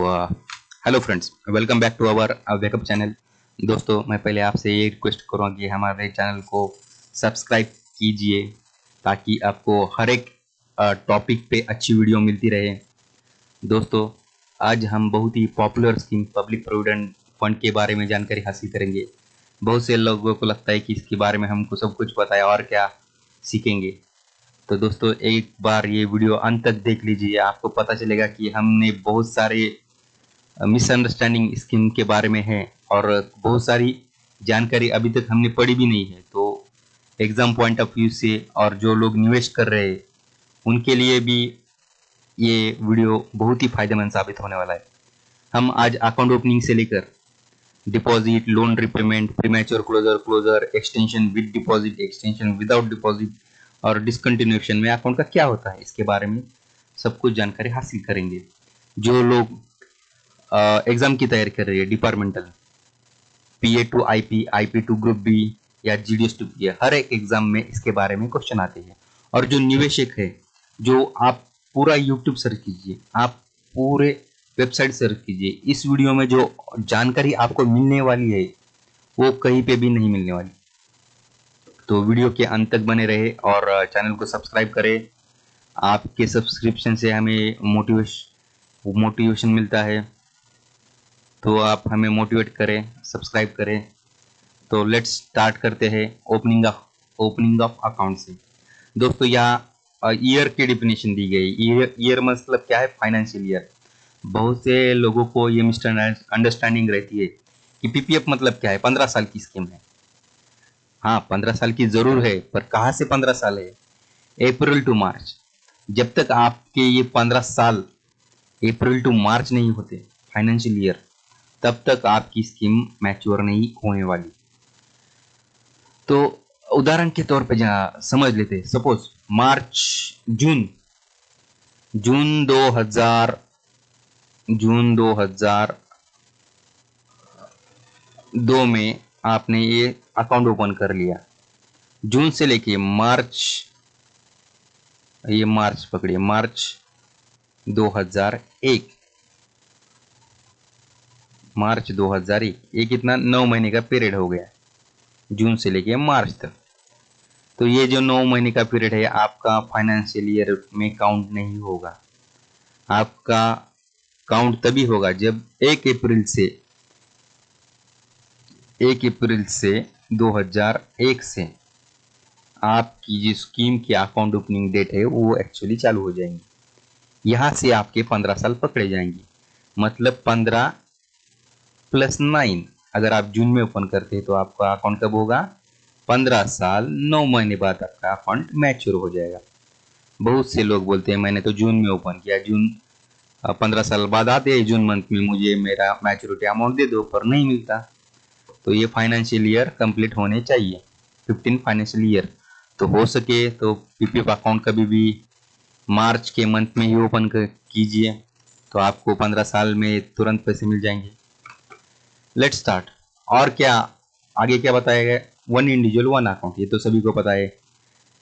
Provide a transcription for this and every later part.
Hello friends, welcome back to our wake up channel. दोस्तों, मैं पहले आपसे ये रिक्वेस्ट करूँगा कि हमारे चैनल को सब्सक्राइब कीजिए ताकि आपको हर एक टॉपिक पे अच्छी वीडियो मिलती रहे। दोस्तों, आज हम बहुत ही popular scheme public provident fund के बारे में जानकारी हासिल करेंगे। बहुत से लोगों को लगता है कि इसके बारे में हमको सब कुछ पता है और क्या सीखेंगे। तो दोस्तों, एक बार ये वीडियो अंत तक देख लीजिए, आपको पता चलेगा कि हमने बहुत सारे मिसअंडरस्टैंडिंग स्कीम के बारे में है और बहुत सारी जानकारी अभी तक हमने पढ़ी भी नहीं है। तो एग्जाम पॉइंट ऑफ व्यू से और जो लोग निवेश कर रहे हैं उनके लिए भी ये वीडियो बहुत ही फायदेमंद साबित होने वाला है। हम आज अकाउंट ओपनिंग से लेकर deposit, loan repayment, premature closure, extension with deposit, extension without deposit और डिसकंटिन्यूएशन में अकाउंट का क्या होता है, इसके बारे में सब कुछ जानकारी हासिल करेंगे। जो लोग एग्जाम की तैयारी कर रही है, departmental, PA to IP, IP to group B या GDS टू PA, हर एक एग्जाम में इसके बारे में क्वेश्चन आते हैं। और जो निवेशक है, जो आप पूरा YouTube सर्च कीजिए, आप पूरे वेबसाइट सर्च कीजिए, इस वीडियो में जो जानकारी आपको मिलने वाली है वो कहीं पे भी नहीं मिलने वाली। तो वीडियो के अंत तक बने रहे और चैनल को सब्सक्राइब करें। आपके सब्सक्रिप्शन से हमें मोटिवेशन मिलता है, तो आप हमें मोटिवेट करें, सब्सक्राइब करें। तो लेट्स स्टार्ट करते हैं ओपनिंग ऑफ अकाउंट से। दोस्तों, यहाँ ईयर की डिफिनेशन दी गई। ईयर मतलब क्या है? Financial year. बहुत से लोगों को ये अंडरस्टैंडिंग रहती है कि PPF मतलब क्या है, 15 साल की स्कीम है। हाँ, 15 साल की जरूर है, पर कहाँ से 15 साल है? अप्रैल टू मार्च। जब तक आपके ये 15 साल अप्रैल टू मार्च नहीं होते फाइनेंशियल ईयर, तब तक आपकी स्कीम मैच्योर नहीं होने वाली। तो उदाहरण के तौर पे जहाँ समझ लेते, सपोज मार्च, जून 2002 में आपने ये अकाउंट ओपन कर लिया। जून से लेके मार्च, ये मार्च पकड़िए, मार्च 2001, मार्च 2001, ये कितना 9 महीने का पीरियड हो गया, जून से लेके मार्च तक। तो ये जो 9 महीने का पीरियड है आपका फाइनेंशियल ईयर में काउंट नहीं होगा। आपका काउंट तभी होगा जब 1 अप्रैल से 2001 से आपकी जो स्कीम की अकाउंट ओपनिंग डेट है वो एक्चुअली चालू हो जाएंगी। यहां से आपके 15 साल पकड़े जाएंगे। मतलब 15 + 9, अगर आप जून में ओपन करते हैं तो आपका अकाउंट कब होगा? 15 साल 9 महीने बाद आपका अकाउंट मैच्योर हो जाएगा। बहुत से लोग बोलते हैं मैंने तो जून में ओपन किया, जून 15 साल बाद आते हैं, जून मंथ में मुझे मेरा मैच्योरिटी अमाउंट दे दो, पर नहीं मिलता। तो ये फाइनेंशियल ईयर कंप्लीट होने चाहिए, 15 फाइनेंशियल ईयर। तो हो सके तो PPF अकाउंट कभी भी मार्च के मंथ में ही ओपन कीजिए, तो आपको 15 साल में तुरंत पैसे मिल जाएंगे। Let's start. और क्या आगे क्या बताया गया? वन इंडिविजुअल वन अकाउंट, ये तो सभी को पता है,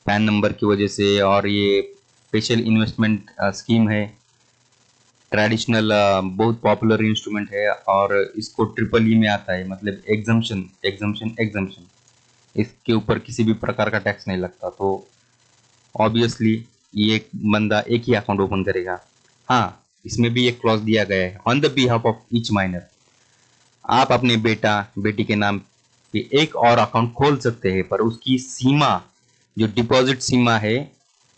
पैन नंबर की वजह से। और ये स्पेशल इन्वेस्टमेंट स्कीम है, ट्रेडिशनल, बहुत पॉपुलर इंस्ट्रूमेंट है और इसको EEE में आता है, मतलब एग्जम्पशन। इसके ऊपर किसी भी प्रकार का टैक्स नहीं लगता। तो ऑब्वियसली ये एक बंदा एक ही अकाउंट ओपन करेगा। हाँ, इसमें भी एक क्लॉज दिया गया है, on the behalf of each minor. आप अपने बेटा बेटी के नाम पे एक और अकाउंट खोल सकते हैं, पर उसकी सीमा, जो डिपॉजिट सीमा है,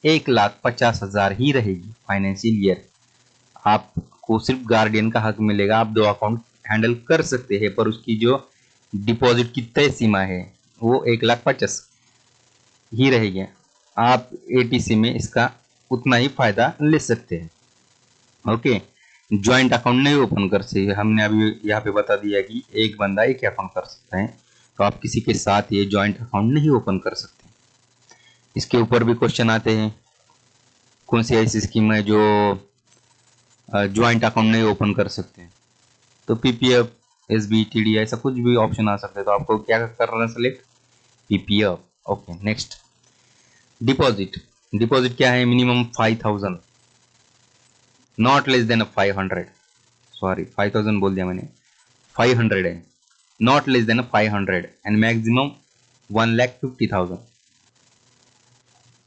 1,50,000 ही रहेगी फाइनेंशियल ईयर। आपको सिर्फ गार्डियन का हक मिलेगा, आप 2 अकाउंट हैंडल कर सकते हैं, पर उसकी जो डिपॉजिट की तय सीमा है वो 1,50,000 ही रहेगी। आप ATC में इसका उतना ही फायदा ले सकते हैं। ओके, ज्वाइंट अकाउंट नहीं ओपन कर सकते, हमने अभी यहाँ पे बता दिया कि एक बंदा एक अकाउंट कर सकता है, तो आप किसी के साथ ये ज्वाइंट अकाउंट नहीं ओपन कर सकते। इसके ऊपर भी क्वेश्चन आते हैं, कौन सी ऐसी स्कीम है जो ज्वाइंट अकाउंट नहीं ओपन कर सकते? तो PPF, SB, TD, ऐसा कुछ भी ऑप्शन आ सकता है। तो आपको क्या करना है? Select PPF। Okay, next. Deposit क्या है? Minimum 5,000, not less than 500। Sorry 5000 बोल दिया मैंने, 500 है, not less than 500 and maximum 1,50,000।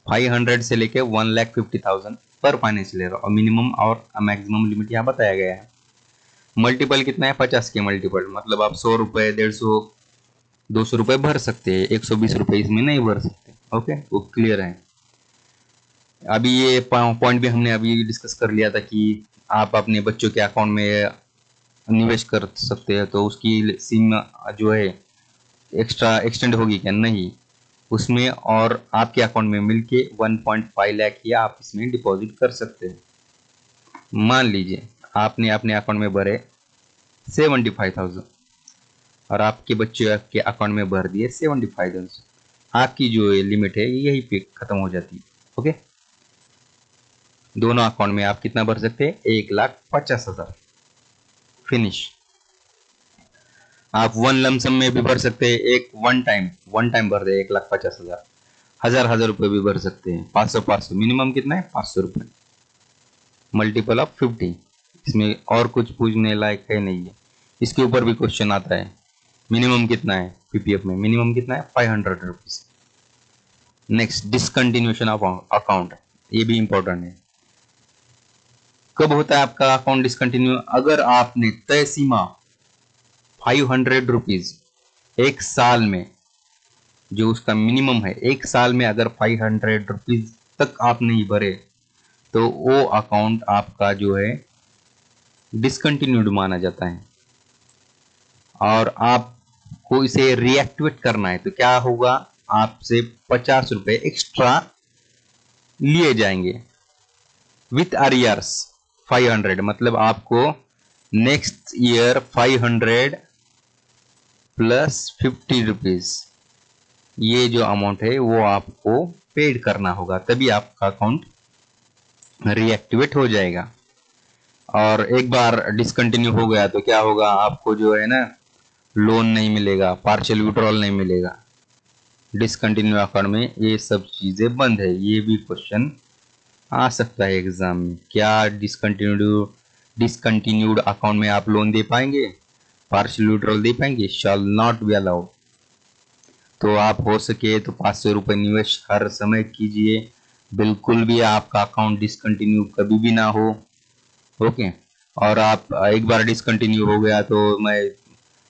500 से लेके 1,50,000 पर फाइनेंशियल ईयर, और मिनिमम और मैक्सिमम लिमिट यहाँ बताया गया है। मल्टीपल कितना है, 50 के मल्टीपल, मतलब आप 100 रुपये, 150, 200 रुपये भर सकते हैं, 120 रुपये इसमें नहीं भर सकते। ओके, वो क्लियर है। अभी ये पॉइंट भी हमने अभी डिस्कस कर लिया था कि आप अपने बच्चों के अकाउंट में निवेश कर सकते हैं, तो उसकी सीमा जो है एक्स्ट्रा एक्सटेंड होगी क्या, नहीं, उसमें और आपके अकाउंट में मिलके 1.5 लाख ही आप इसमें डिपॉजिट कर सकते हैं। मान लीजिए आपने अपने अकाउंट में भरे 75,000 और आपके बच्चे के अकाउंट में भर दिए 75,000, आपकी जो लिमिट है यही पे खत्म हो जाती है। ओके, दोनों अकाउंट में आप कितना भर सकते हैं, 1,50,000, फिनिश। आप वन लमसम में भी भर सकते हैं, एक वन टाइम भर दे 1,50,000, हजार रुपए भी भर सकते हैं, 500 मिनिमम कितना है, 500 रुपए, मल्टीपल ऑफ 50। इसमें और कुछ पूछने लायक है नहीं है, इसके ऊपर भी क्वेश्चन आता है। मिनिमम कितना है पीपीएफ में, मिनिमम कितना है, 500 rupees. Next, discontinuation of account, ये भी इंपॉर्टेंट है। कब होता है आपका अकाउंट डिसकंटिन्यू, अगर आपने तय सीमा 500 रुपीज एक साल में, जो उसका मिनिमम है, एक साल में अगर 500 रुपीज तक आप नहीं भरे तो वो अकाउंट आपका जो है डिसकंटिन्यूड माना जाता है, और आपको इसे रीएक्टिवेट करना है तो क्या होगा, आपसे 50 रुपए एक्स्ट्रा लिए जाएंगे विथ अरियर्स 500, मतलब आपको नेक्स्ट ईयर 500 प्लस 50 रुपीज, ये जो अमाउंट है वो आपको पेड करना होगा, तभी आपका अकाउंट रीएक्टिवेट हो जाएगा। और एक बार डिसकंटिन्यू हो गया तो क्या होगा, आपको जो है ना लोन नहीं मिलेगा, पार्शियल विड्रॉल नहीं मिलेगा। डिसकंटिन्यू अकाउंट में ये सब चीजें बंद है। ये भी क्वेश्चन आ सकता है एग्जाम में, क्या डिसकंटिन्यूड अकाउंट में आप लोन दे पाएंगे, पार्शियल विड्रॉल दे पाएंगे, शैल नॉट बी अलाउड। तो आप हो सके तो 500 रुपये निवेश हर समय कीजिए, बिल्कुल भी आपका अकाउंट डिसकंटिन्यू कभी भी ना हो। ओके, और आप एक बार डिसकंटिन्यू हो गया तो मैं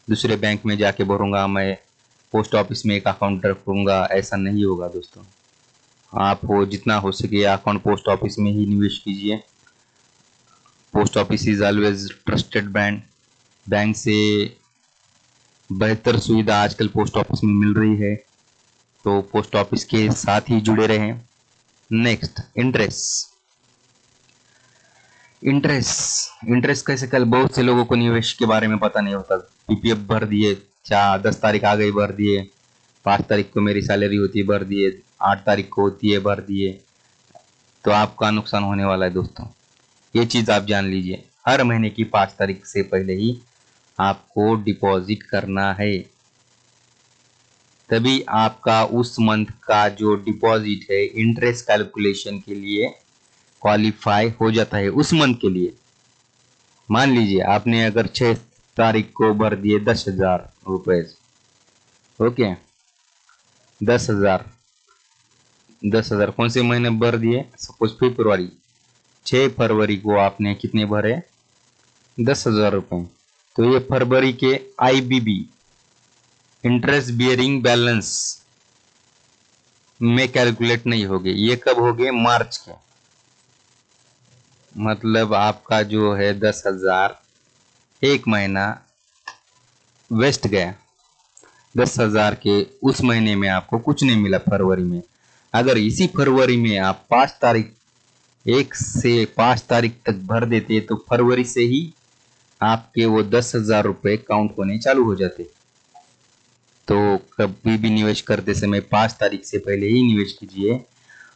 दूसरे बैंक में जाके भरूंगा, मैं पोस्ट ऑफिस में एक अकाउंट रखूंगा, ऐसा नहीं होगा दोस्तों। आप हो जितना हो सके अकाउंट पोस्ट ऑफिस में ही निवेश कीजिए। Post office is always trusted brand. Bank से बेहतर सुविधा आजकल पोस्ट ऑफिस में मिल रही है, तो पोस्ट ऑफिस के साथ ही जुड़े रहें। नेक्स्ट, इंटरेस्ट कैसे, कल बहुत से लोगों को निवेश के बारे में पता नहीं होता। पीपीएफ भर दिए, 10 तारीख आ गई भर दिए, 5 तारीख को मेरी सैलरी होती है भर दिए, 8 तारीख को होती है भर दिए, तो आपका नुकसान होने वाला है दोस्तों। ये चीज आप जान लीजिए, हर महीने की 5 तारीख से पहले ही आपको डिपॉजिट करना है, तभी आपका उस मंथ का जो डिपॉजिट है इंटरेस्ट कैलकुलेशन के लिए क्वालिफाई हो जाता है उस मंथ के लिए। मान लीजिए आपने अगर 6 तारीख को भर दिए 10,000 रुपए, ओके, 10,000 कौन से महीने भर दिए, सपोज फरवरी, 6 फरवरी को आपने कितने भरे, 10,000 रुपए, तो ये फरवरी के आईबीबी इंटरेस्ट बियरिंग बैलेंस में कैलकुलेट नहीं होंगे, ये कब होंगे, मार्च के। मतलब आपका जो है 10,000 एक महीना वेस्ट गया, 10,000 के उस महीने में आपको कुछ नहीं मिला फरवरी में। अगर इसी फरवरी में आप 5 तारीख 1 से 5 तारीख तक भर देते तो फरवरी से ही आपके वो 10,000 रुपए काउंट होने चालू हो जाते। तो कभी भी निवेश करते समय 5 तारीख से पहले ही निवेश कीजिए,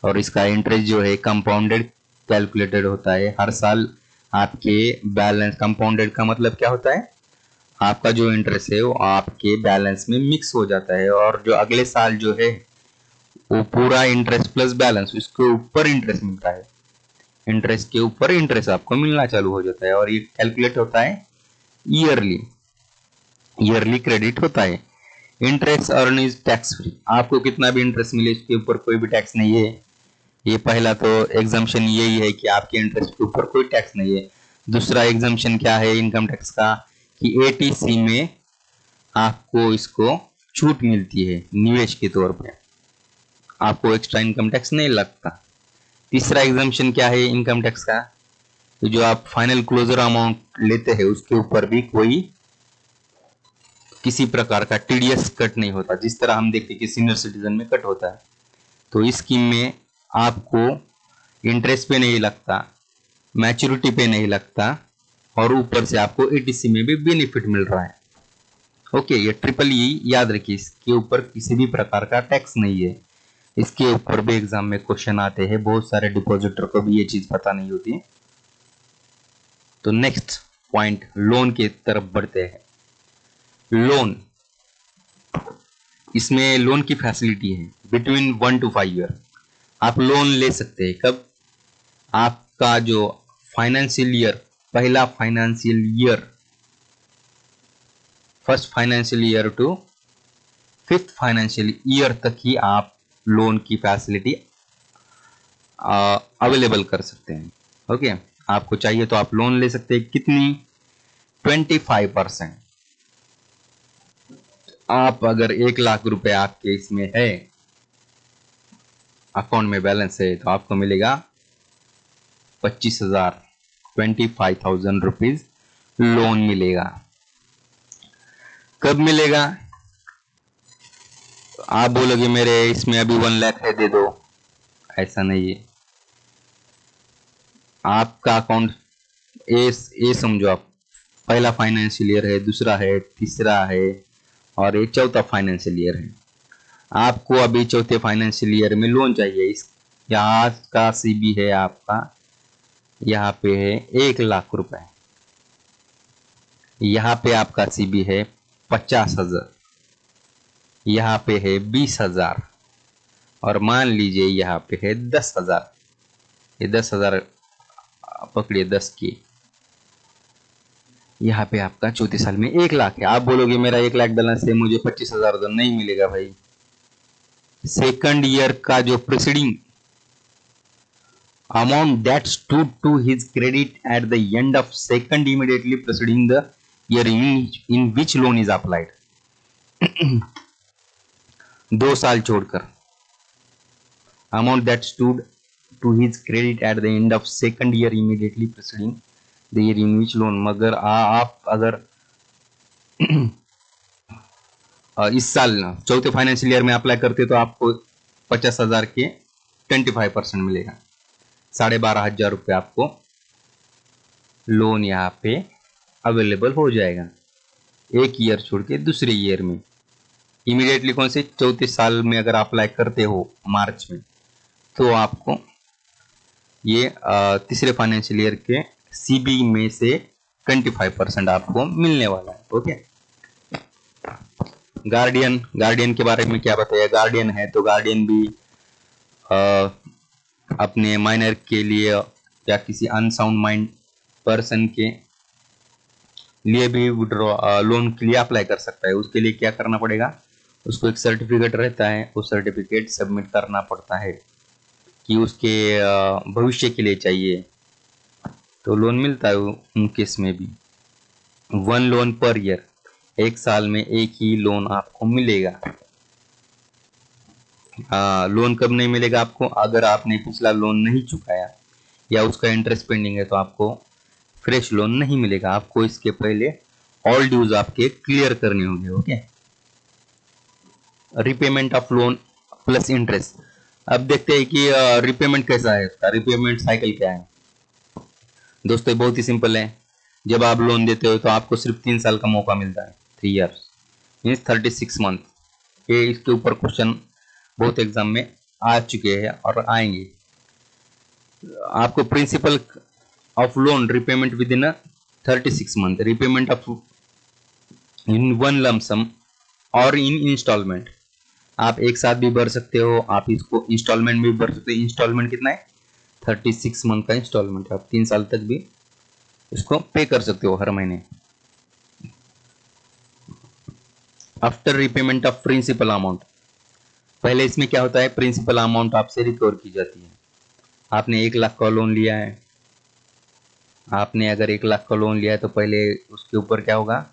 और इसका इंटरेस्ट जो है कंपाउंडेड कैलकुलेटेड होता है हर साल। आपके बैलेंस, कंपाउंडेड का मतलब क्या होता है, आपका जो इंटरेस्ट है वो आपके बैलेंस में मिक्स हो जाता है, और जो अगले साल जो है वो पूरा इंटरेस्ट प्लस बैलेंस, उसके ऊपर इंटरेस्ट मिलता है। इंटरेस्ट के ऊपर इंटरेस्ट आपको मिलना चालू हो जाता है, और ये कैलकुलेट होता है ईयरली, ईयरली क्रेडिट होता है। Interest earn is tax free, आपको कितना भी इंटरेस्ट मिले इसके ऊपर कोई भी टैक्स नहीं है। ये पहला तो एग्जम्पशन यही है कि आपके इंटरेस्ट के ऊपर कोई टैक्स नहीं है। दूसरा एग्जम्पशन क्या है इनकम टैक्स का, कि एटीसी में आपको इसको छूट मिलती है निवेश के तौर पे, आपको एक्स्ट्रा इनकम टैक्स नहीं लगता। तीसरा एग्जम्पशन क्या है इनकम टैक्स का, तो जो आप फाइनल क्लोजर अमाउंट लेते हैं उसके ऊपर भी कोई किसी प्रकार का टीडीएस कट नहीं होता, जिस तरह हम देखते हैं कि सीनियर सिटीजन में कट होता है। तो इस स्कीम में आपको इंटरेस्ट पे नहीं लगता, मैच्योरिटी पे नहीं लगता, और ऊपर से आपको एटीसी में भी बेनिफिट मिल रहा है। ओके, ये ट्रिपल ई याद रखिए, इसके ऊपर किसी भी प्रकार का टैक्स नहीं है। इसके ऊपर भी एग्जाम में क्वेश्चन आते हैं, बहुत सारे डिपॉजिटर को भी ये चीज पता नहीं होती। तो नेक्स्ट पॉइंट, लोन के तरफ बढ़ते हैं। लोन, इसमें लोन की फैसिलिटी है बिटवीन 1 to 5 ईयर। आप लोन ले सकते हैं कब, आपका जो फाइनेंशियल ईयर, पहला financial year, first financial year to fifth financial year तक ही आप लोन की फैसिलिटी अवेलेबल कर सकते हैं। ओके, आपको चाहिए तो आप लोन ले सकते हैं, कितनी, 25%। आप अगर 1 लाख रुपए आपके इसमें है, अकाउंट में बैलेंस है, तो आपको मिलेगा 25,000, 25,000 रुपीज लोन मिलेगा। कब मिलेगा, आप बोलोगे मेरे इसमें अभी 1 लाख है दे दो, ऐसा नहीं है। आपका अकाउंट ए समझो, आप पहला फाइनेंशियल ईयर है, दूसरा है, तीसरा है, और ये चौथा फाइनेंशियल ईयर है। आपको अभी चौथे फाइनेंशियल ईयर में लोन चाहिए, इस यहाँ का सीबी है आपका, यहाँ पे है 1 लाख रुपए, यहाँ पे आपका सीबी है 50,000, यहाँ पे है 20,000, और मान लीजिए यहाँ पे है 10,000। ये 10,000 पकड़िए, 10 की, यहाँ पे आपका चौथे साल में 1 लाख है। आप बोलोगे मेरा 1 लाख बैलेंस है, मुझे 25,000 तो नहीं मिलेगा भाई। सेकंड ईयर का जो preceding amount that stood to his credit at the end of second immediately preceding the year in which loan is applied, 2 साल छोड़कर, amount that stood to his credit at the end of second year immediately preceding the year in which loan. मगर आप अगर इस साल चौथे financial year में apply करते तो आपको 50,000 के 25% मिलेगा, 12,500 रुपये आपको लोन यहाँ पे अवेलेबल हो जाएगा, 1 ईयर छोड़ के दूसरे ईयर में इमीडिएटली। कौन से, चौथे साल में अगर अप्लाई करते हो मार्च में, तो आपको ये तीसरे फाइनेंशियल ईयर के सीबी में से 25% आपको मिलने वाला है। ओके, गार्डियन के बारे में क्या बताया, गार्डियन है तो गार्डियन भी अपने माइनर के लिए या किसी अनसाउंड माइंड पर्सन के लिए भी विड्रॉ लोन के लिए अप्लाई कर सकता है। उसके लिए क्या करना पड़ेगा, उसको एक सर्टिफिकेट रहता है, वो सर्टिफिकेट सबमिट करना पड़ता है कि उसके भविष्य के लिए चाहिए, तो लोन मिलता है उन केस में भी। 1 लोन पर ईयर, 1 साल में 1 ही लोन आपको मिलेगा। लोन कब नहीं मिलेगा आपको, अगर आपने पिछला लोन नहीं चुकाया या उसका इंटरेस्ट पेंडिंग है तो आपको फ्रेश लोन नहीं मिलेगा, आपको इसके पहले ऑल ड्यूज आपके क्लियर करने होंगे। Okay, repayment of loan plus interest. अब देखते हैं कि रिपेमेंट कैसा है, उसका रिपेमेंट साइकिल क्या है। दोस्तों बहुत ही सिंपल है, जब आप लोन देते हो तो आपको सिर्फ 3 साल का मौका मिलता है, 3 ईयर्स मीन्स 36 मंथ। ये इसके ऊपर क्वेश्चन बहुत एग्जाम में आ चुके हैं और आएंगे। आपको principle of loan repayment with in 36 month, repayment of in 1 lump sum और इन इंस्टॉलमेंट। आप एक साथ भी भर सकते हो, आप इसको इंस्टॉलमेंट भी भर सकते हो। इंस्टॉलमेंट कितना है, 36 मंथ का इंस्टॉलमेंट है, आप 3 साल तक भी इसको पे कर सकते हो हर महीने। After repayment of principal amount, पहले इसमें क्या होता है, प्रिंसिपल अमाउंट आपसे रिकवर की जाती है। आपने 1 लाख का लोन लिया है, आपने अगर 1 लाख का लोन लिया है तो पहले उसके ऊपर क्या होगा,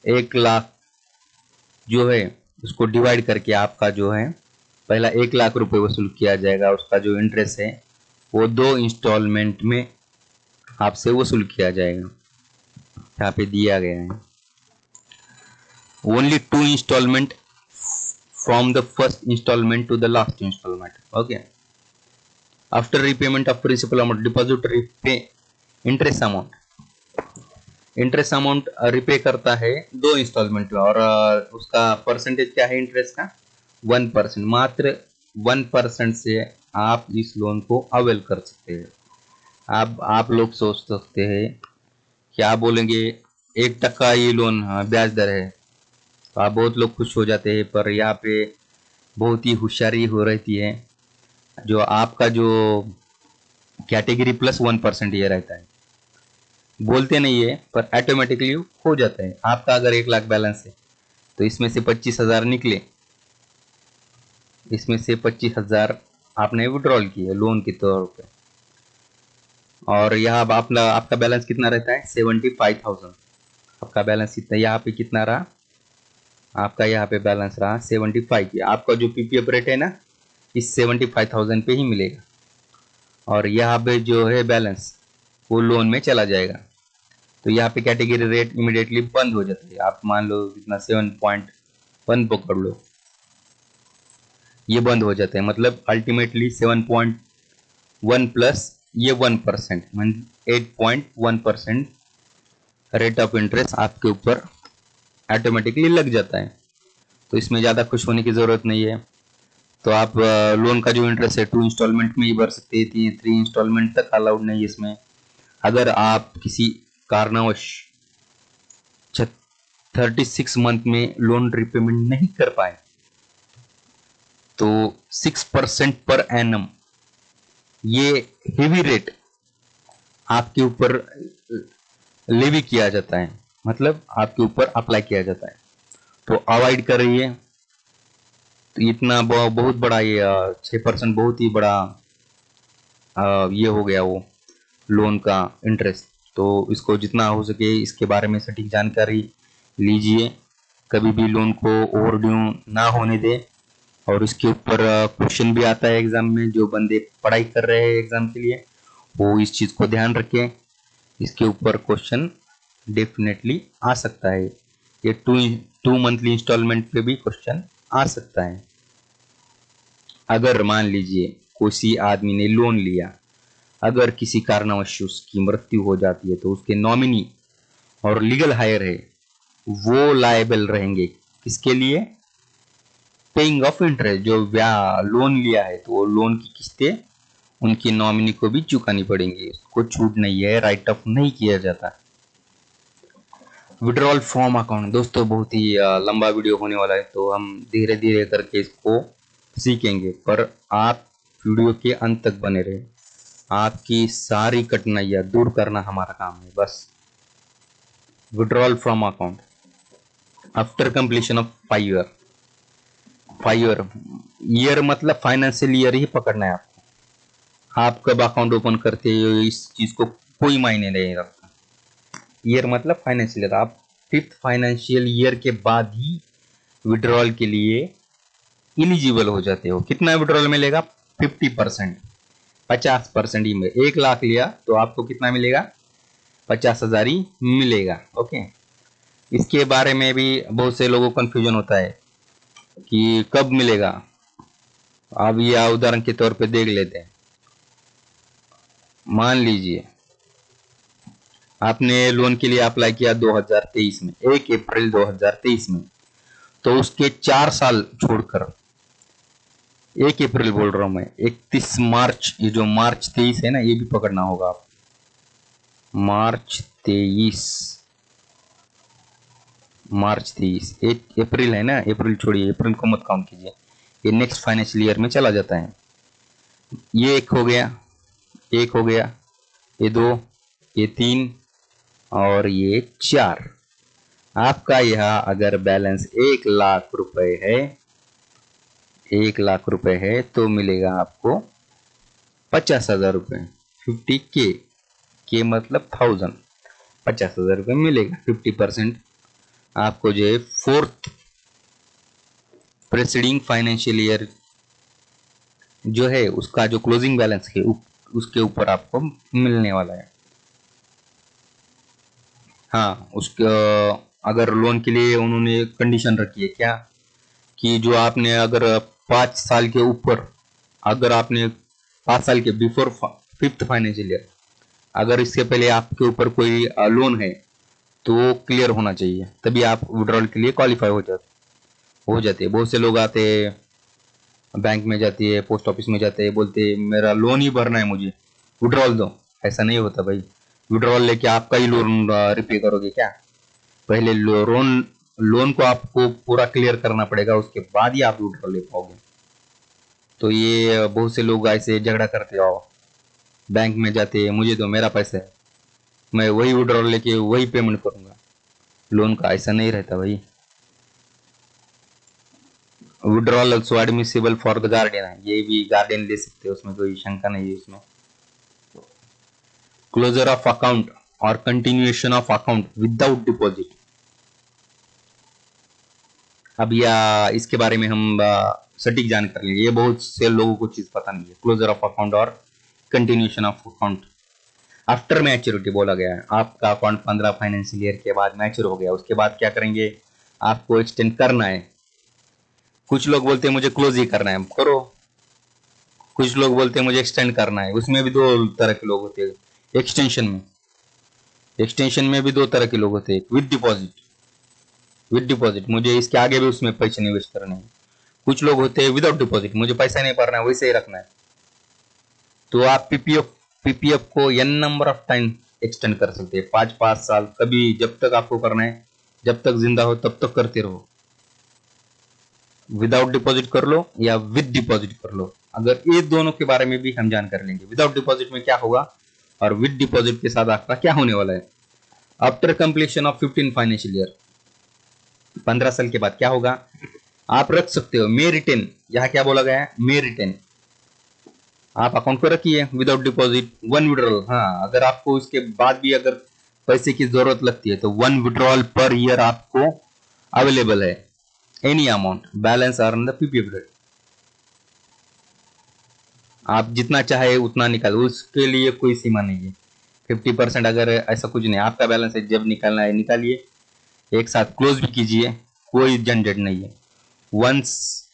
1 लाख जो है उसको डिवाइड करके आपका जो है पहला 1 लाख रुपए वसूल किया जाएगा। उसका जो इंटरेस्ट है वो 2 इंस्टॉलमेंट में आपसे वसूल किया जाएगा। यहाँ पे दिया गया है only 2 instalment from the first instalment to the last instalment. Okay, after repayment of principal amount deposit repay interest amount, interest amount repay करता है 2 इंस्टॉलमेंट में, और उसका परसेंटेज क्या है इंटरेस्ट का, 1%, मात्र 1% से आप इस लोन को अवेल कर सकते हैं। आप लोग सोच सकते हैं क्या बोलेंगे, 1% ये लोन ब्याज दर है, तो आप बहुत लोग खुश हो जाते हैं, पर यहाँ पे बहुत ही होशियारी हो रहती है। जो आपका जो कैटेगरी प्लस 1% ये रहता है, बोलते नहीं है पर ऑटोमेटिकली हो जाता है। आपका अगर 1 लाख बैलेंस है तो इसमें से 25,000 निकले, इसमें से 25,000 आपने विड्रॉल किए लोन के तौर पे, और यहाँ आपका बैलेंस कितना रहता है, 75,000। आपका बैलेंस कितना, यहाँ पे कितना रहा, आपका यहाँ पे बैलेंस रहा 75। आपका जो पीपीएफ रेट है ना, इस 75,000 पे ही मिलेगा, और यहाँ पे जो है बैलेंस वो लोन में चला जाएगा। तो यहाँ पे कैटेगरी रेट इमीडिएटली बंद हो जाता है। आप मान लो कितना 7.1 पकड़ लो, ये बंद हो जाता है, मतलब अल्टीमेटली 7.1 प्लस ये 1%, 8.1% रेट ऑफ इंटरेस्ट आपके ऊपर ऑटोमेटिकली लग जाता है। तो इसमें ज़्यादा खुश होने की ज़रूरत नहीं है। तो आप लोन का जो इंटरेस्ट है 2 इंस्टॉलमेंट में ही भर सकते हैं, 3 इंस्टॉलमेंट तक अलाउड नहीं है इसमें। अगर आप किसी कारणवश 36 मंथ में लोन रिपेमेंट नहीं कर पाए तो 6% पर एनम ये हेवी रेट आपके ऊपर लेवी किया जाता है, मतलब आपके ऊपर अप्लाई किया जाता है। तो अवॉइड कर रही है। तो इतना बहुत बड़ा ये 6% बहुत ही बड़ा ये हो गया वो लोन का इंटरेस्ट। तो इसको जितना हो सके इसके बारे में सटीक जानकारी लीजिए, कभी भी लोन को ओवरड्यू ना होने दें। और इसके ऊपर क्वेश्चन भी आता है एग्जाम में, जो बंदे पढ़ाई कर रहे हैं एग्जाम के लिए वो इस चीज़ को ध्यान रखें, इसके ऊपर क्वेश्चन डेफिनेटली आ सकता है। ये 2 मंथली इंस्टॉलमेंट पे भी क्वेश्चन आ सकता है। अगर मान लीजिए किसी आदमी ने लोन लिया, अगर किसी कारणवश उसकी मृत्यु हो जाती है तो उसके नॉमिनी और लीगल हायर है वो लायबल रहेंगे किसके लिए, पेइंग ऑफ इंटरेस्ट। जो लोन लिया है तो वो लोन की किस्तें उनकी नॉमिनी को भी चुकानी पड़ेंगी, उसको छूट नहीं है, राइट ऑफ नहीं किया जाता। विड्रॉल फ्रॉम अकाउंट, दोस्तों बहुत ही लंबा वीडियो होने वाला है, तो हम धीरे धीरे करके इसको सीखेंगे, पर आप वीडियो के अंत तक बने रहे। आपकी सारी कठिनाइयां दूर करना हमारा काम है बस। Withdrawal from account after completion of 5 year, 5 year मतलब फाइनेंशियल ईयर ही पकड़ना है आपको। आप कब अकाउंट ओपन करते हो इस चीज को कोई मायने नहीं रखता। ईयर मतलब फाइनेंशियल ईयर, आप 5th फाइनेंशियल ईयर के बाद ही विड्रॉल के लिए इलिजिबल हो जाते हो। कितना विड्रॉल मिलेगा, 50%, 50% ही में। 1 लाख लिया तो आपको कितना मिलेगा, 50,000 ही मिलेगा। ओके, इसके बारे में भी बहुत से लोगों को कंफ्यूजन होता है कि कब मिलेगा। अब यह उदाहरण के तौर पे देख लेते हैं। मान लीजिए आपने लोन के लिए अप्लाई किया 2023 में, 1 अप्रैल 2023 में, तो उसके 4 साल छोड़कर, 1 अप्रैल बोल रहा हूं मैं, 31 मार्च, ये जो मार्च 23 है ना, ये भी पकड़ना होगा आप। मार्च 23, 1 अप्रैल है ना, अप्रैल छोड़िए, अप्रैल को मत काउंट कीजिए, ये नेक्स्ट फाइनेंशियल ईयर में चला जाता है। ये एक हो गया। एक हो गया, ये 2, ये 3 और ये 4। आपका यह अगर बैलेंस 1,00,000 है, 1,00,000 है तो मिलेगा आपको 50,000 रुपये। 50K, के मतलब 1000, 50,000 रुपये मिलेगा। 50% आपको जो है फोर्थ प्रेसिडिंग फाइनेंशियल ईयर जो है उसका जो क्लोजिंग बैलेंस है उसके ऊपर आपको मिलने वाला है। हाँ, उसके अगर लोन के लिए उन्होंने कंडीशन रखी है क्या, कि जो आपने अगर 5 साल के ऊपर, अगर आपने 5 साल के बिफोर फिफ्थ फाइनेंशियल ईयर, अगर इससे पहले आपके ऊपर कोई लोन है तो क्लियर होना चाहिए, तभी आप विड्रॉल के लिए क्वालिफाई हो जाते हैं। बहुत से लोग आते हैं, बैंक में जाती है, पोस्ट ऑफिस में जाते हैं, बोलते हैं मेरा लोन ही भरना है, मुझे विड्रॉल दो। ऐसा नहीं होता भाई, विड्रॉल लेके आपका ही लोन रिपे करोगे क्या? पहले लोन को आपको पूरा क्लियर करना पड़ेगा, उसके बाद ही आप विड्रॉल ले पाओगे। तो ये बहुत से लोग ऐसे झगड़ा करते हो, बैंक में जाते हैं, मुझे तो मेरा पैसा है, मैं वही विड्रॉल लेके वही पेमेंट करूंगा लोन का। ऐसा नहीं रहता भाई। Withdrawal also admissible for the guardian है, ये भी गार्डियन ले सकते हैं, उसमें कोई शंका नहीं है। उसमें क्लोजर ऑफ अकाउंट और continuation of account without deposit. अब या इसके बारे में हम सटीक जानकारी लेंगे, ये बहुत से लोगों को चीज पता नहीं है। क्लोजर ऑफ अकाउंट और continuation of account after maturity बोला गया है। आपका अकाउंट 15 फाइनेंशियल ईयर के बाद मैच्योर हो गया, उसके बाद क्या करेंगे, आपको एक्सटेंड करना है। कुछ लोग बोलते हैं मुझे क्लोज ही करना है, करो। कुछ लोग बोलते हैं मुझे एक्सटेंड करना है, उसमें भी दो तरह के लोग होते हैं। एक्सटेंशन में भी दो तरह के लोग होते हैं, विद डिपॉजिट मुझे इसके आगे भी उसमें पैसे निवेश करने हैं। कुछ लोग होते हैं विदाउट डिपॉजिट, मुझे पैसा नहीं भरना है, वैसे ही रखना है। तो आप पीपीएफ को n number of time extend कर सकते हैं, 5 साल, कभी जब तक आपको करना है, जब तक जिंदा हो तब तक करते रहो। विदाउट डिपॉजिट कर लो या विद डिपॉजिट कर लो, अगर ये दोनों के बारे में भी हम जानकारी लेंगे। विदाउट डिपॉजिट में क्या होगा और विद डिपॉजिट के साथ आपका क्या होने वाला है। After completion of 15 financial year, 15 साल के बाद क्या होगा, आप रख सकते हो मे रिटेन। यहां क्या बोला गया है, मे रिटेन। आप अकाउंट को रखिए विदाउट डिपॉजिट, 1 विड्रॉल। हाँ, अगर आपको इसके बाद भी अगर पैसे की जरूरत लगती है तो 1 विड्रॉल पर ईयर आपको अवेलेबल है, any amount, balance earn the PPF rate. आप जितना चाहे उतना निकाल, उसके लिए कोई सीमा नहीं है। 50% अगर ऐसा कुछ नहीं, आपका बैलेंस है, जब निकालना है निकालिए, एक साथ क्लोज भी कीजिए, कोई झंझट नहीं है। Once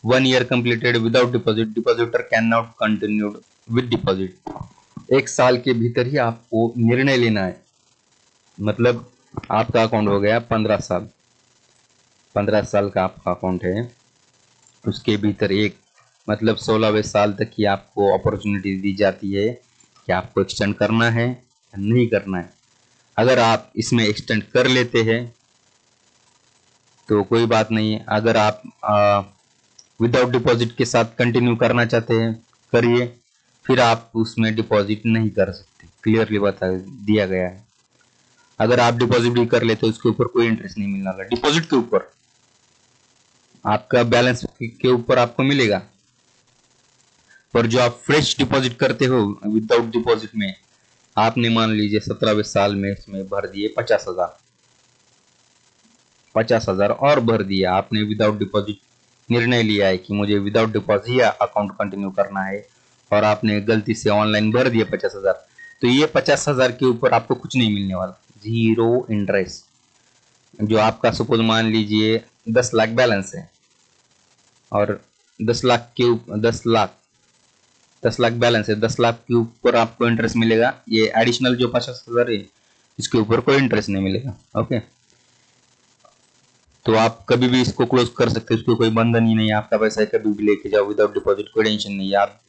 1 year completed without deposit, depositor can not continued with deposit. 1 साल के भीतर ही आपको निर्णय लेना है, मतलब आपका अकाउंट हो गया 15 साल, 15 साल का आपका अकाउंट है, उसके भीतर एक मतलब 16वें साल तक की आपको अपॉर्चुनिटी दी जाती है कि आपको एक्सटेंड करना है या नहीं करना है। अगर आप इसमें एक्सटेंड कर लेते हैं तो कोई बात नहीं है, अगर आप विदाउट डिपॉजिट के साथ कंटिन्यू करना चाहते हैं करिए, फिर आप उसमें डिपॉजिट नहीं कर सकते, क्लियरली बता दिया गया है। अगर आप डिपॉजिट भी कर लेते हो उसके ऊपर कोई इंटरेस्ट नहीं मिलने वाला, डिपॉजिट के ऊपर, आपका बैलेंस के ऊपर आपको मिलेगा। पर जो आप फ्रेश डिपॉजिट करते हो विदाउट डिपॉजिट में, आपने मान लीजिए 17वें साल में इसमें भर दिए 50,000 और भर दिया आपने विदाउट डिपॉजिट, निर्णय लिया है कि मुझे विदाउट डिपॉजिट अकाउंट कंटिन्यू करना है, और आपने गलती से ऑनलाइन भर दिया 50,000, तो ये 50,000 के ऊपर आपको कुछ नहीं मिलने वाला, 0 इंटरेस्ट। जो आपका सपोज मान लीजिए 10 लाख बैलेंस है और 10 लाख के ऊपर 10 लाख बैलेंस है, 10 लाख के ऊपर आपको इंटरेस्ट मिलेगा। ये एडिशनल जो 50,000 है इसके ऊपर कोई इंटरेस्ट नहीं मिलेगा। ओके, तो आप कभी भी इसको क्लोज कर सकते हो, उसको कोई बंधन ही नहीं है, आपका पैसा है कभी भी लेके जाओ विदाउट डिपॉजिट, कोई टेंशन नहीं है, आप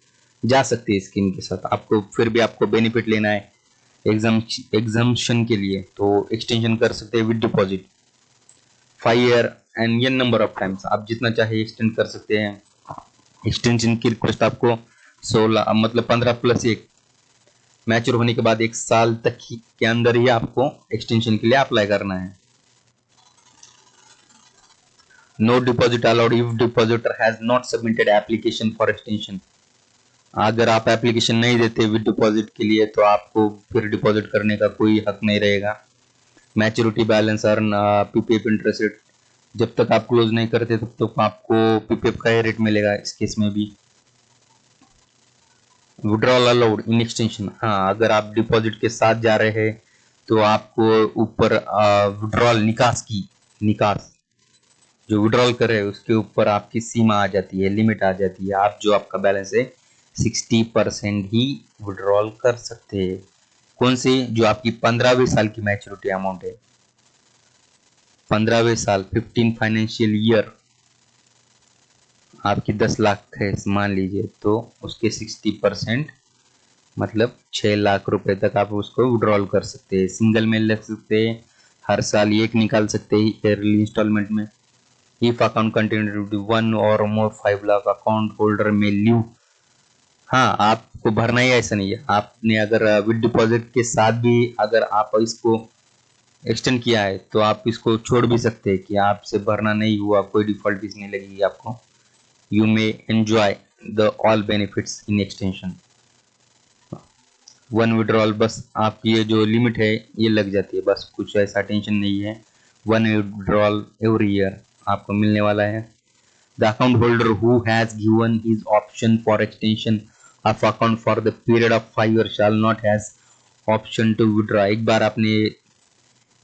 जा सकते हैं स्कीम के साथ। आपको फिर भी आपको बेनिफिट लेना है एग्जाम्पशन के लिए, तो एक्सटेंशन कर सकते हैं with deposit 5 year and n number of times, आप जितना चाहे एक्सटेंड कर सकते हैं। एक्सटेंशन की रिक्वेस्ट आपको 16 मतलब 15 + 1 मैच्योर होने के बाद 1 साल तक के अंदर ही आपको एक्सटेंशन के लिए अप्लाई करना है। No deposit allowed if depositor has not submitted application for extension. अगर आप एप्लीकेशन नहीं देते विद डिपॉजिट के लिए तो आपको फिर डिपॉजिट करने का कोई हक नहीं रहेगा। Maturity balance earn PPF interest rate, जब तक आप क्लोज नहीं करते तब तक आपको पीपीएफ का रेट मिलेगा इस केस में भी। विड्रॉल अलाउड इन एक्सटेंशन, हाँ अगर आप डिपॉजिट के साथ जा रहे हैं तो आपको ऊपर विड्रॉल निकास जो विड्रॉल करे उसके ऊपर आपकी सीमा आ जाती है, लिमिट आ जाती है। आप जो आपका बैलेंस है 60% ही विड्रॉल कर सकते हैं। कौन से? जो आपकी 15वें साल की मैच्योरिटी अमाउंट है, 15वें साल 15 फाइनेंशियल ईयर आपकी 10 लाख है मान लीजिए, तो उसके 60% मतलब 6 लाख रुपए तक आप उसको विड्रॉल कर सकते हैं। सिंगल में ले सकते हैं, हर साल एक निकाल सकते हैं ईयरली इंस्टॉलमेंट में। इफ अकाउंट कंटिन्यू 1 और मोर 5 लाख अकाउंट होल्डर में लीव, हाँ आपको भरना ही ऐसा नहीं है। आपने अगर विद डिपॉजिट के साथ भी अगर आप इसको एक्सटेंड किया है तो आप इसको छोड़ भी सकते हैं कि आपसे भरना नहीं हुआ, कोई डिफॉल्ट फीस नहीं लगेगी आपको। You may enjoy the all benefits in extension. 1 withdrawal, बस आपकी ये जो लिमिट है ये लग जाती है, बस कुछ ऐसा टेंशन नहीं है। 1 विड्रॉल एवरी ईयर आपको मिलने वाला है। The account holder who has given his option for extension of account for the period of 5 years shall not has option to withdraw। एक बार आपने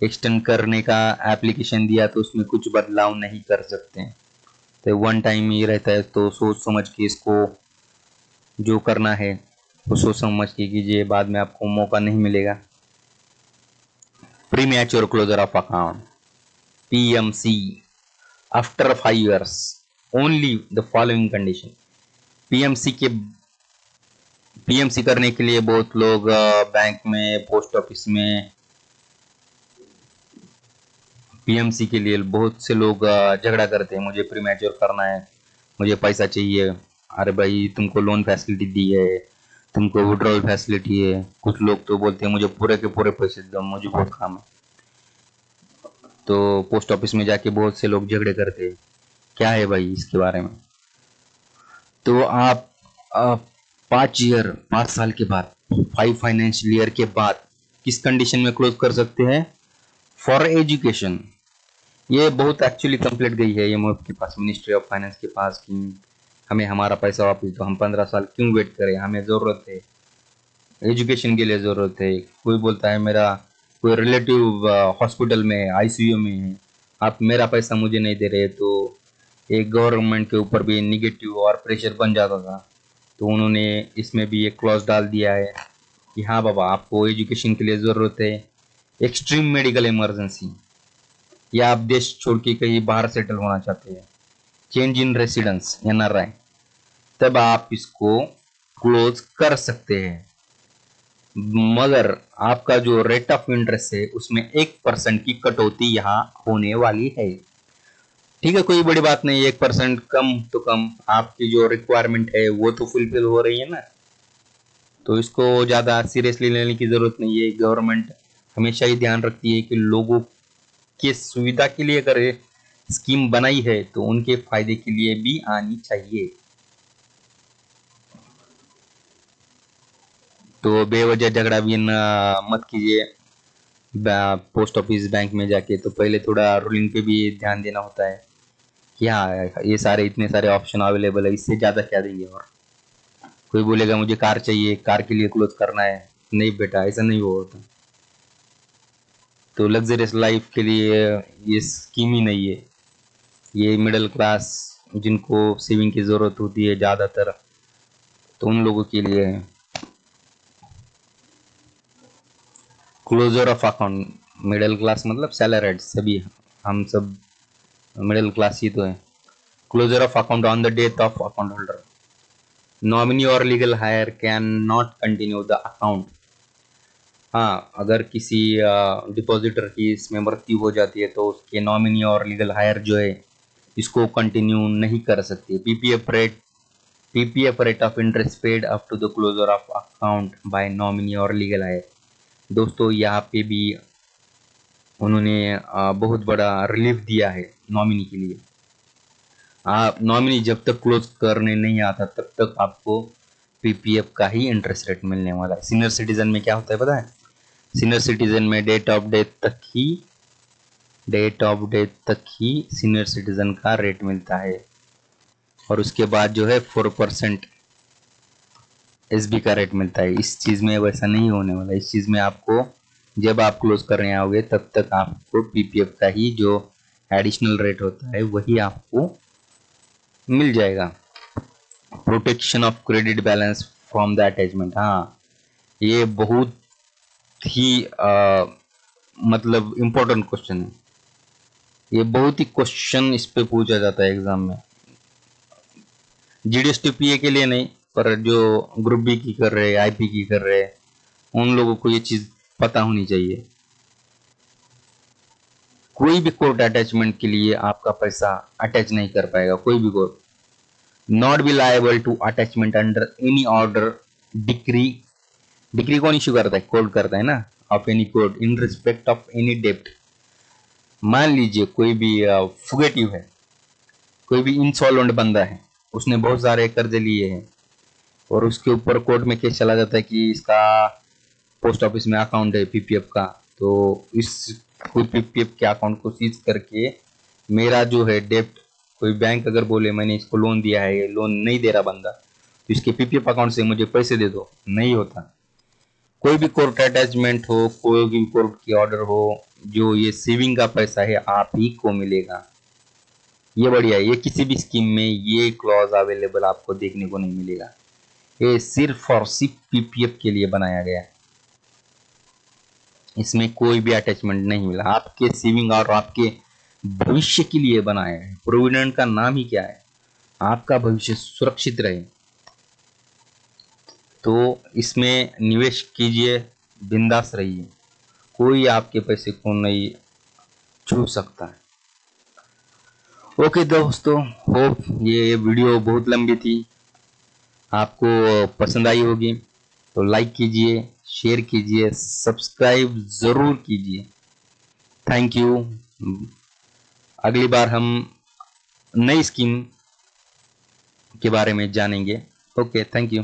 एक्सटेंड करने का एप्लीकेशन दिया तो उसमें कुछ बदलाव नहीं कर सकते, तो 1 टाइम ही रहता है। तो सोच समझ के इसको जो करना है वो सोच समझ के कीजिए, बाद में आपको मौका नहीं मिलेगा। Premature closure of account PMC after 5 years only the following condition. PMC करने के लिए बहुत लोग बैंक में, पोस्ट ऑफिस में पीएमसी के लिए बहुत से लोग झगड़ा करते हैं, मुझे प्रीमैच्योर करना है, मुझे पैसा चाहिए। अरे भाई तुमको लोन फैसिलिटी दी है, तुमको विड्रॉल फैसिलिटी है। कुछ लोग तो बोलते हैं मुझे पूरे के पूरे पैसे दो, मुझे बहुत काम है। तो पोस्ट ऑफिस में जाके बहुत से लोग झगड़े करते हैं। क्या है भाई इसके बारे में? तो आप 5 साल के बाद, 5 फाइनेंशियल ईयर के बाद किस कंडीशन में क्लोज कर सकते हैं? For education. ये बहुत एक्चुअली कंप्लीट गई है ये MOF के पास, मिनिस्ट्री ऑफ फाइनेंस के पास, कि हमें हमारा पैसा वापस दो, हम 15 साल क्यों वेट करें, हमें ज़रूरत है, एजुकेशन के लिए ज़रूरत है। कोई बोलता है मेरा कोई रिलेटिव हॉस्पिटल में ICU में है, आप मेरा पैसा मुझे नहीं दे रहे, तो एक गवर्नमेंट के ऊपर भी निगेटिव और प्रेशर बन जाता था। तो उन्होंने इसमें भी एक क्लॉज डाल दिया है कि हाँ बाबा आपको एजुकेशन के लिए ज़रूरत है, एक्सट्रीम मेडिकल इमरजेंसी, या आप देश छोड़ के कहीं बाहर सेटल होना चाहते हैं, चेंज इन रेसिडेंस NRI, तब आप इसको क्लोज कर सकते हैं। मगर आपका जो रेट ऑफ इंटरेस्ट है उसमें 1% की कटौती यहाँ होने वाली है। ठीक है, कोई बड़ी बात नहीं, 1% कम तो कम, आपकी जो रिक्वायरमेंट है वो तो फुलफिल हो रही है ना, तो इसको ज़्यादा सीरियसली लेने की ज़रूरत नहीं है। गवर्नमेंट हमेशा ही ध्यान रखती है कि लोगों के सुविधा के लिए अगर स्कीम बनाई है तो उनके फायदे के लिए भी आनी चाहिए। तो बेवजह झगड़ा भी मत कीजिए पोस्ट ऑफिस बैंक में जाके। तो पहले थोड़ा रूलिंग पे भी ध्यान देना होता है कि हाँ ये सारे इतने सारे ऑप्शन अवेलेबल है, इससे ज़्यादा क्या देंगे। और कोई बोलेगा मुझे कार चाहिए, कार के लिए क्लोज करना है, नहीं बेटा ऐसा नहीं होता। तो लग्जरियस लाइफ के लिए ये स्कीम ही नहीं है, ये मिडिल क्लास जिनको सेविंग की ज़रूरत होती है ज़्यादातर, तो उन लोगों के लिए है। Closure of account, middle class मतलब सैलरीड, सभी हम सब मिडिल क्लास ही तो है। Closure of account on the death of account holder, nominee और legal heir cannot continue the account. हाँ अगर किसी डिपॉजिटर की इसमें मृत्यु हो जाती है तो उसके नॉमिनी और लीगल हायर जो है इसको कंटिन्यू नहीं कर सकती। PPF rate PPF rate of interest paid up to the closure of account by nominee और legal है। दोस्तों यहाँ पे भी उन्होंने बहुत बड़ा रिलीफ दिया है नॉमिनी के लिए। आप नॉमिनी जब तक क्लोज करने नहीं आता तब तक आपको PPF का ही इंटरेस्ट रेट मिलने वाला है। सीनियर सिटीजन में क्या होता है पता है? सीनियर सिटीजन में डेट ऑफ डेथ तक ही सीनियर सिटीजन का रेट मिलता है, और उसके बाद जो है 4% SB का रेट मिलता है। इस चीज में वैसा नहीं होने वाला। इस चीज में आपको जब आप क्लोज करने आओगे तब तक आपको PPF का ही जो एडिशनल रेट होता है वही आपको मिल जाएगा। Protection of credit balance from the attachment, हाँ ये बहुत ही मतलब इम्पोर्टेंट क्वेश्चन है। ये बहुत ही क्वेश्चन इस पे पूछा जाता है एग्जाम में। GDS PA के लिए नहीं, पर जो ग्रुप बी की कर रहे, IP की कर रहे, उन लोगों को ये चीज पता होनी चाहिए। कोई भी कोर्ट अटैचमेंट के लिए आपका पैसा अटैच नहीं कर पाएगा। कोई भी court not be liable to attachment under any order decree कौन इश्यू करता है? कोर्ट करता है ना, of any court in respect of any डेप्ट। मान लीजिए कोई भी फुगेटिव है, कोई भी इंसॉल्वेंट बंदा है, उसने बहुत सारे कर्जे लिए हैं और उसके ऊपर कोर्ट में केस चला जाता है कि इसका पोस्ट ऑफिस में अकाउंट है PPF का, तो इस कोई PPF के अकाउंट को सीज करके मेरा जो है डेप्ट, कोई बैंक अगर बोले मैंने इसको लोन दिया है, ये लोन नहीं दे रहा बंदा, तो इसके PPF अकाउंट से मुझे पैसे दे दो, नहीं होता। कोई भी कोर्ट अटैचमेंट हो, कोई भी कोर्ट की ऑर्डर हो, जो ये सेविंग का पैसा है आप ही को मिलेगा। ये बढ़िया है। ये किसी भी स्कीम में ये क्लॉज अवेलेबल आपको देखने को नहीं मिलेगा। ये सिर्फ और सिर्फ PPF के लिए बनाया गया है। इसमें कोई भी अटैचमेंट नहीं मिला, आपके सेविंग और आपके भविष्य के लिए बनाया है। प्रोविडेंट का नाम ही क्या है? आपका भविष्य सुरक्षित रहे, तो इसमें निवेश कीजिए, बिंदास रहिए, कोई आपके पैसे को नहीं छू सकता है। ओके दोस्तों, होप ये वीडियो बहुत लंबी थी, आपको पसंद आई होगी, तो लाइक कीजिए, शेयर कीजिए, सब्सक्राइब जरूर कीजिए। Thank you. अगली बार हम नई स्कीम के बारे में जानेंगे। Okay, thank you.